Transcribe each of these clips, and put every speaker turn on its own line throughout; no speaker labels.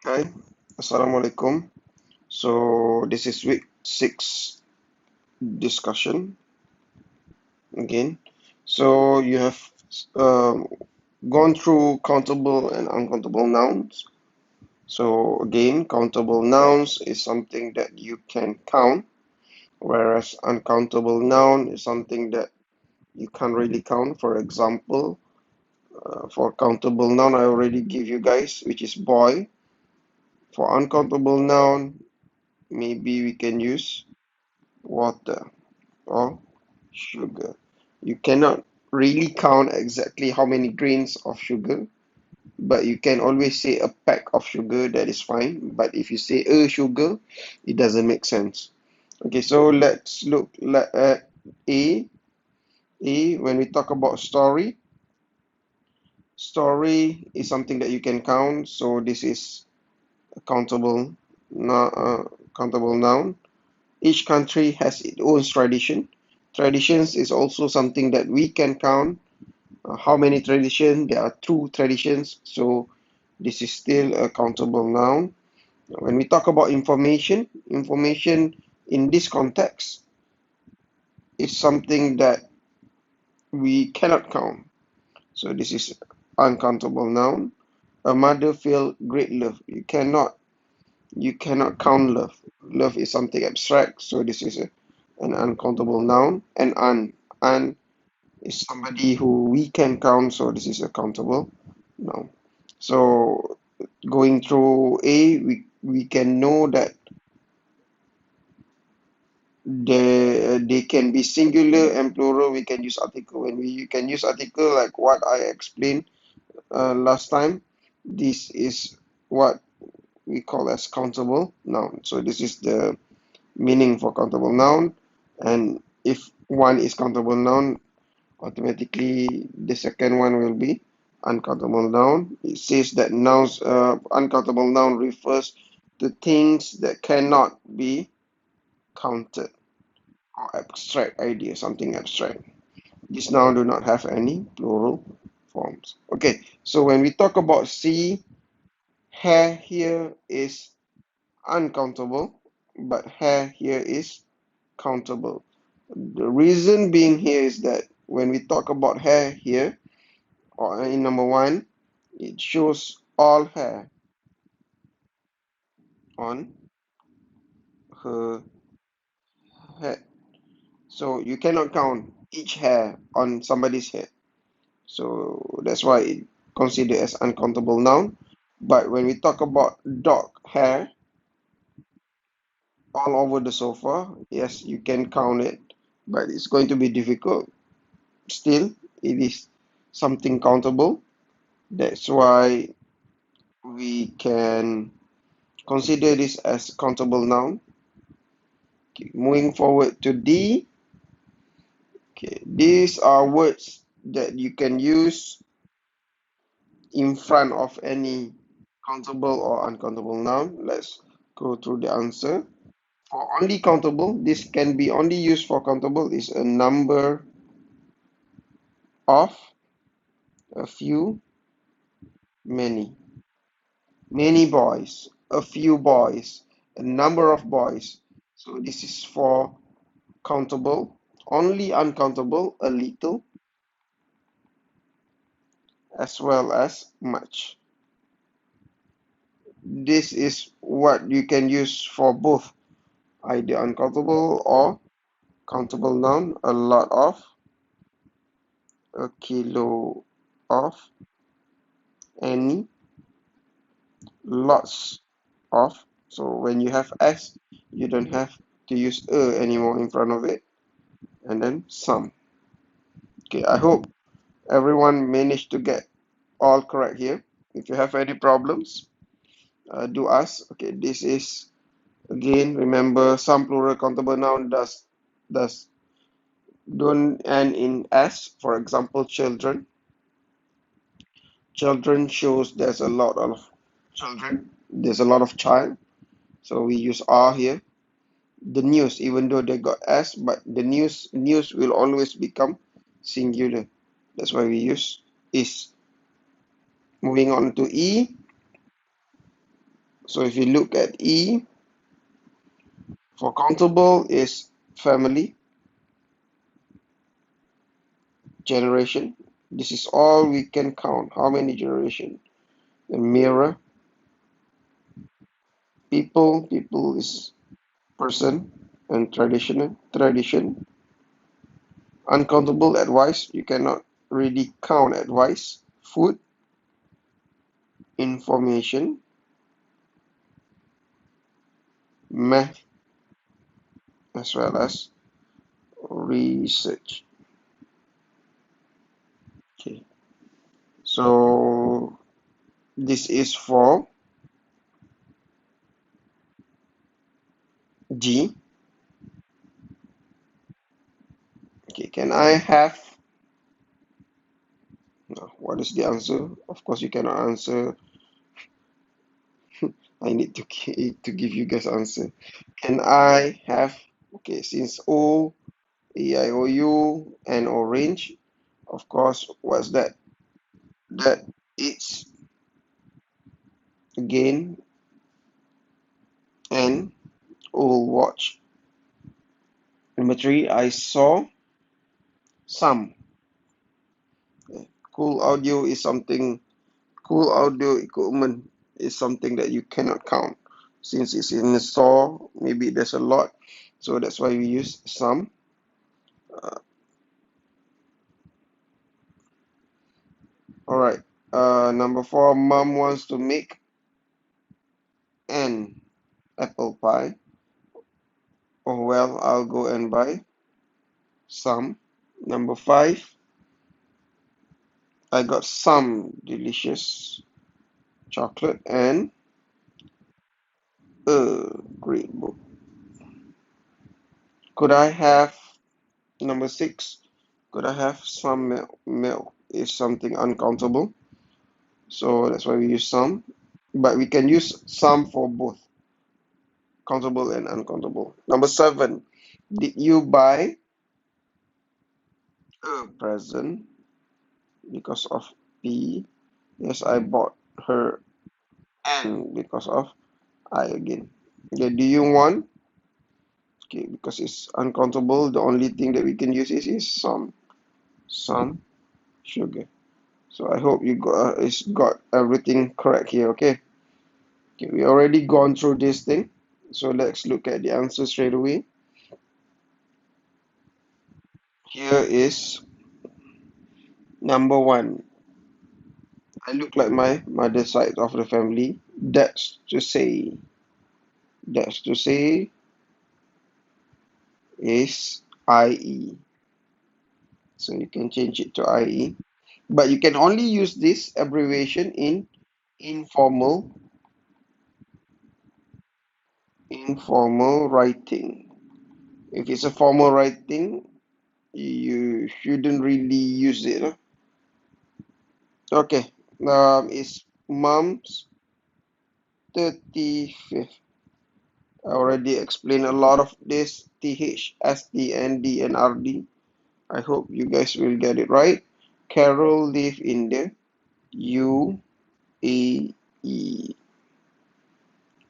Hi, Assalamualaikum. So this is week 6 discussion again. So you have um, gone through countable and uncountable nouns. So again, countable nouns is something that you can count, whereas uncountable noun is something that you can't really count. For example, for countable noun, I already give you guys, which is boy. For uncountable noun, maybe we can use water or sugar. You cannot really count exactly how many grains of sugar, but you can always say a pack of sugar, that is fine. But if you say a sugar, it doesn't make sense. Okay, so let's look at A. When we talk about story, story is something that you can count, so this is a countable noun. Each country has its own tradition. Traditions is also something that we can count. How many traditions? There are two traditions, so this is still a countable noun. When we talk about information, information in this context is something that we cannot count. So this is uncountable noun. A mother feel great love. You cannot count love. Love is something abstract, so this is an uncountable noun. And un is somebody who we can count, so this is a countable noun. So going through A, we can know that they can be singular and plural. We can use article. When we can use article, like what I explained last time, this is what we call as countable noun. So this is the meaning for countable noun. And if one is countable noun, automatically the second one will be uncountable noun. It says that uncountable noun refers to things that cannot be counted, or abstract idea, something abstract. These noun do not have any plural forms. Okay, so when we talk about C, hair here is uncountable, but hair here is countable. The reason being here is that when we talk about hair here, or in number one, it shows all hair on her head. So you cannot count each hair on somebody's head. So that's why it considered as uncountable noun. But when we talk about dog hair all over the sofa, yes, you can count it, but it's going to be difficult. Still, it is something countable. That's why we can consider this as countable noun. Okay, moving forward to D. Okay, these are words that you can use in front of any countable or uncountable noun. Let's go through the answer. For only countable, this can be only used for countable is a number of, a few, many. Many boys, a few boys, a number of boys. So this is for countable. Only uncountable, a little, as well as much. This is what you can use for both either uncountable or countable noun. A lot of, a kilo of, any, lots of. So when you have s, you don't have to use anymore in front of it. And then some. Okay, I hope everyone managed to get all correct here. If you have any problems, do ask. Okay, this is again, remember, some plural countable noun does don't end in s. For example, children. Children shows there's a lot of children. There's a lot of child. So we use R here. The news, even though they got S, but the news will always become singular. That's why we use is. Moving on to E. So if you look at E, for countable is family, generation. This is all we can count. How many generation? The mirror, people is person, and tradition. Uncountable advice, you cannot really count advice. Food, information, math, as well as research. Okay, so this is for G. Okay, can I have, no, what is the answer? Of course, you cannot answer. I need to give you guys answer. Can I have, okay, since O, E, I, O, U, and orange, of course, what's that? That it's again an old watch. Number three, I saw some. Cool audio is something, cool audio equipment is something that you cannot count. Since it's in the store, maybe there's a lot. So that's why we use some. Uh, all right. Number four, mom wants to make an apple pie. Oh well, I'll go and buy some. Number five, I got some delicious chocolate and a great book. Could I have number six? Could I have some milk? Milk is something uncountable, so that's why we use some. But we can use some for both countable and uncountable. Number seven, did you buy a present because of P? Yes, I bought her and because of I again. Okay, do you want? Okay, because it's uncountable, the only thing that we can use is some sugar. So I hope you got everything correct here. Okay. Okay, we already gone through this thing. So let's look at the answer straight away. Here is number one. I look like my mother's side of the family. That's to say is IE. So you can change it to IE. But you can only use this abbreviation in informal informal writing. If it's a formal writing, you shouldn't really use it. Huh? Okay. It's mom's 35th. I already explained a lot of this TH, ST, ND, and RD. I hope you guys will get it right. Carol live in the UAE.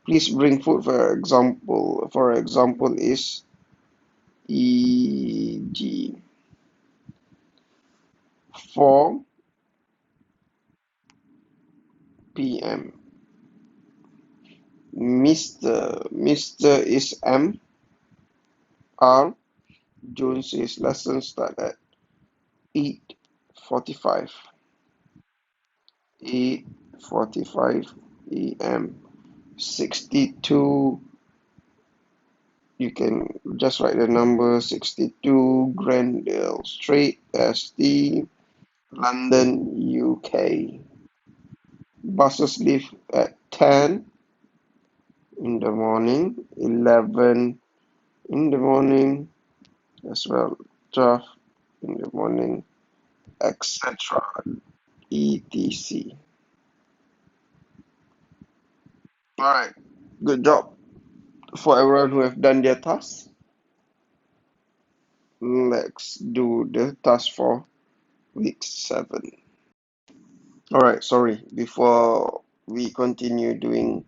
Please bring food for example. For example is EG. 4 p.m. Mr. is M. R. Jones is lesson start at 8:45. 8:45 a.m. 62. You can just write the number 62 Grandale Street, ST, London, UK. Buses leave at 10 in the morning, 11 in the morning, as well 12 in the morning, etc. etc. Alright, good job for everyone who have done their task. Let's do the task for week 7. Alright, sorry, before we continue doing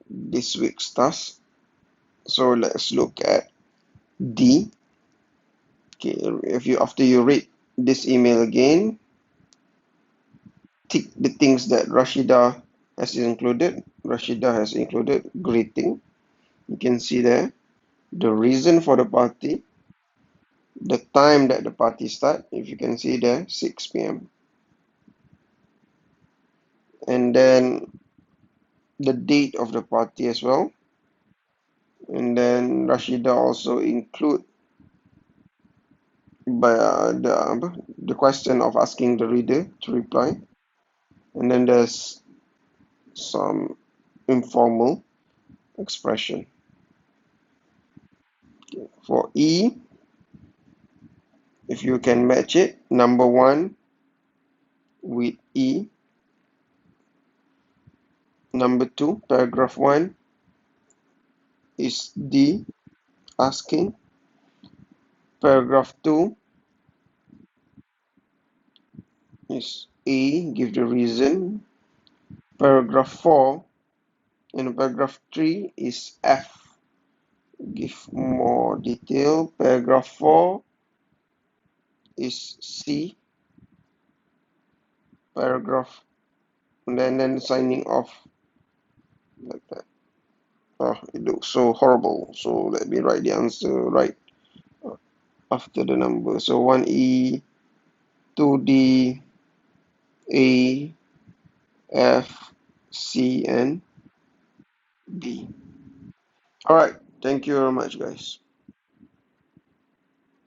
this week's task. So let's look at D. Okay, if you after you read this email again, tick the things that Rashida has included. Rashida has included greeting. You can see there the reason for the party, the time that the party start. If you can see there, 6 p.m. And then the date of the party as well. And then Rashida also include by the question of asking the reader to reply. And then there's some informal expression. For E, if you can match it, number one with E. Number two, paragraph one is D asking. Paragraph two is A, give the reason. Paragraph four and paragraph three is F, give more detail. Paragraph four is C, paragraph, and then signing off like that. Oh, it looks so horrible. So let me write the answer right after the number. So 1E, 2D, A, F, C, and D. All right. Thank you very much, guys.